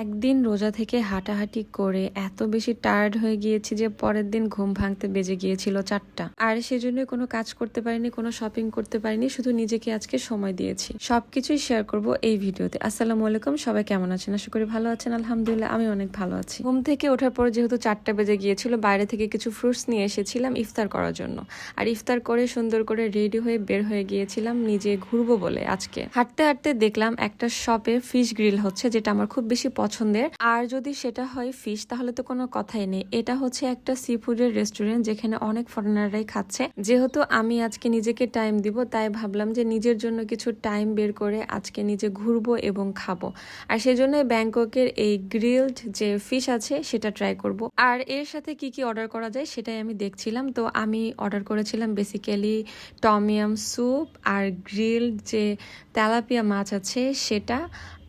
একদিন রোজা থেকে হাঁটাহাঁটি করে এত বেশি টায়ার্ড হয়ে গিয়েছি যে পরের দিন ঘুম ভাঙতে বেজে গিয়েছিল 4টা। আর সেজন্য কোনো কাজ করতে পারিনি, কোনো শপিং করতে পারিনি, শুধু নিজেকে আজকে সময় দিয়েছি। সবকিছুই শেয়ার করব এই ভিডিওতে। আসসালামু আলাইকুম, সবাই কেমন আছেন? আশা করি ভালো আছেন। আলহামদুলিল্লাহ আমি অনেক ভালো আছি। ঘুম থেকে ওঠার পর যেহেতু 4টা বেজে গিয়েছিল, বাইরে থেকে কিছু ফ্রুটস নিয়ে এসেছিলাম ইফতার করার জন্য। আর ইফতার করে সুন্দর করে রেডি হয়ে বের হয়ে গিয়েছিলাম নিজে ঘুরবো বলে। আজকে হাঁটতে হাঁটতে দেখলাম একটা শপে ফিশ গ্রিল হচ্ছে, যেটা আমার খুব বেশি পছন্দের। আর যদি সেটা হয় ফিশ, তাহলে তো কোনো কথাই নেই। এটা হচ্ছে একটা সি ফুডের রেস্টুরেন্ট, যেখানে অনেক ফরেনাররাই খাচ্ছে। যেহেতু আমি আজকে নিজেকে টাইম দিব, তাই ভাবলাম যে নিজের জন্য কিছু টাইম বের করে আজকে নিজে ঘুরবো এবং খাবো। আর সেজন্য ব্যাংককের এই গ্রিলড যে ফিশ আছে সেটা ট্রাই করব। আর এর সাথে কি কি অর্ডার করা যায় সেটাই আমি দেখছিলাম। তো আমি অর্ডার করেছিলাম বেসিক্যালি টমিয়াম স্যুপ আর গ্রিলড যে তেলাপিয়া মাছ আছে সেটা।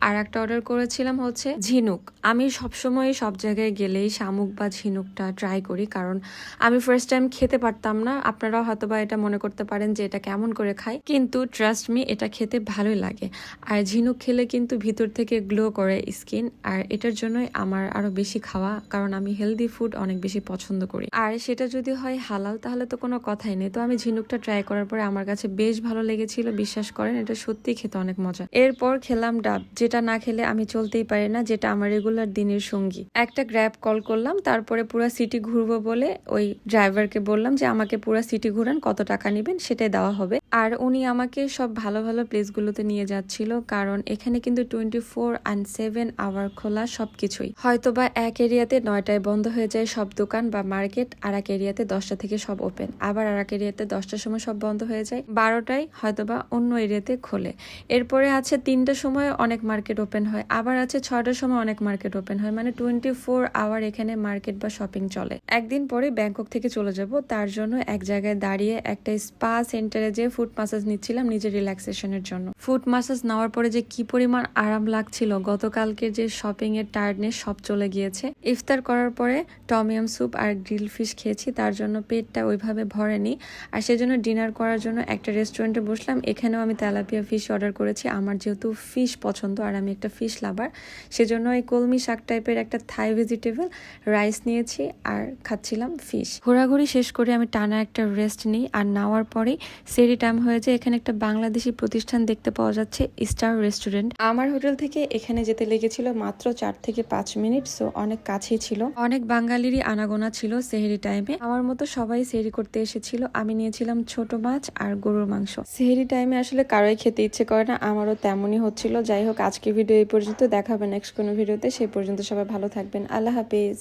আর একটা অর্ডার করেছিলাম হচ্ছে ঝিনুক। আমি সবসময় সব জায়গায় গেলেই শামুক বা ঝিনুকটা ট্রাই করি, কারণ আমি ফার্স্ট টাইম খেতে পারতাম না। আপনারাও হয়তো বা এটা মনে করতে পারেন যে এটা কেমন করে খাই, কিন্তু ট্রাস্ট মি, এটা খেতে ভালোই লাগে। আর ঝিনুক খেলে কিন্তু ভিতর থেকে গ্লো করে স্কিন। আর এটার জন্যই আমার আরো বেশি খাওয়া, কারণ আমি হেলদি ফুড অনেক বেশি পছন্দ করি। আর সেটা যদি হয় হালাল, তাহলে তো কোনো কথাই নেই। তো আমি ঝিনুকটা ট্রাই করার পরে আমার কাছে বেশ ভালো লেগেছিল। বিশ্বাস করেন, এটা সত্যি খেতে অনেক মজা। এরপর খেলাম ডাব, যেটা না খেলে আমি চলতেই পারি না, যেটা আমার রেগুলার দিনের সঙ্গী। একটা গ্র্যাব কল করলাম, তারপরে পুরো সিটি ঘুরবো বলে ওই ড্রাইভারকে বললাম যে আমাকে পুরো সিটি ঘুরান, কত টাকা নেবেন সেটাই দেওয়া হবে। আর উনি আমাকে সব ভালো ভালো প্লেসগুলোতে নিয়ে যাচ্ছিল, কারণ এখানে কিন্তু 24/7 আওয়ার খোলা সবকিছুই। হয়তোবা এক এরিয়াতে 9টায় বন্ধ হয়ে যায় সব দোকান বা মার্কেট, আর এক এরিয়াতে 10টা থেকে সব ওপেন, আবার আর এক এরিয়াতে 10টার সময় সব বন্ধ হয়ে যায়, 12টায় হয়তোবা অন্য এরিয়াতে খোলে। এরপরে আছে 3টার সময় অনেক মার্কেট ওপেন হয়, আবার আছে 6টার সময় অনেক মার্কেট ওপেন হয়। মানে 24 আওয়ার এখানে মার্কেট বা শপিং চলে। একদিন পরে ব্যাংকক থেকে চলে যাব, তার জন্য এক জায়গায় দাঁড়িয়ে একটা স্পা সেন্টারে যে ফুড মাসাজ নিচ্ছিলাম নিজের রিল্যাক্সেশনের জন্য। ফুড মাসাজ নেওয়ার পরে যে কি পরিমাণ আরাম লাগছিল, গতকালকে যে শপিং এর টায়ার্ডনেস সব চলে গিয়েছে। ইফতার করার পরে টমিয়াম স্যুপ আর গ্রিল ফিশ খেয়েছি, তার জন্য পেটটা ওইভাবে ভরেনি। আর সেজন্য ডিনার করার জন্য একটা রেস্টুরেন্টে বসলাম। এখানেও আমি তেলাপিয়া ফিশ অর্ডার করেছি। আমার যেহেতু ফিশ পছন্দ আর আমি একটা ফিশ লাভার, সেজন্য এই কলমি শাক টাইপের একটা থাই ভেজিটেবল রাইস নিয়েছি আর খাচ্ছিলাম ফিশ। ঘোরাঘুরি শেষ করে আমি টানা একটা রেস্ট নিই, আর নেওয়ার পরেই সেরি টাইম হয়ে যায়। এখানে একটা বাংলাদেশি প্রতিষ্ঠান দেখতে পাওয়া যাচ্ছে, স্টার রেস্টুরেন্ট। আমার হোটেল থেকে এখানে যেতে লেগেছিল মাত্র 4 থেকে 5 মিনিট, সো অনেক কাছেই ছিল। অনেক বাঙালিরই আনাগোনা ছিল সেহরি টাইমে। আমার মতো সবাই সেহরি করতে এসেছিল। আমি নিয়েছিলাম ছোট মাছ আর গরুর মাংস। সেহরি টাইমে আসলে কারোই খেতে ইচ্ছে করে না, আমারও তেমনই হচ্ছিল। যাই হোক, আজকে ভিডিও এই পর্যন্ত, দেখা হবে নেক্সট কোনো ভিডিওতে। সেই পর্যন্ত সবাই ভালো থাকবেন। আল্লাহ হাফিজ।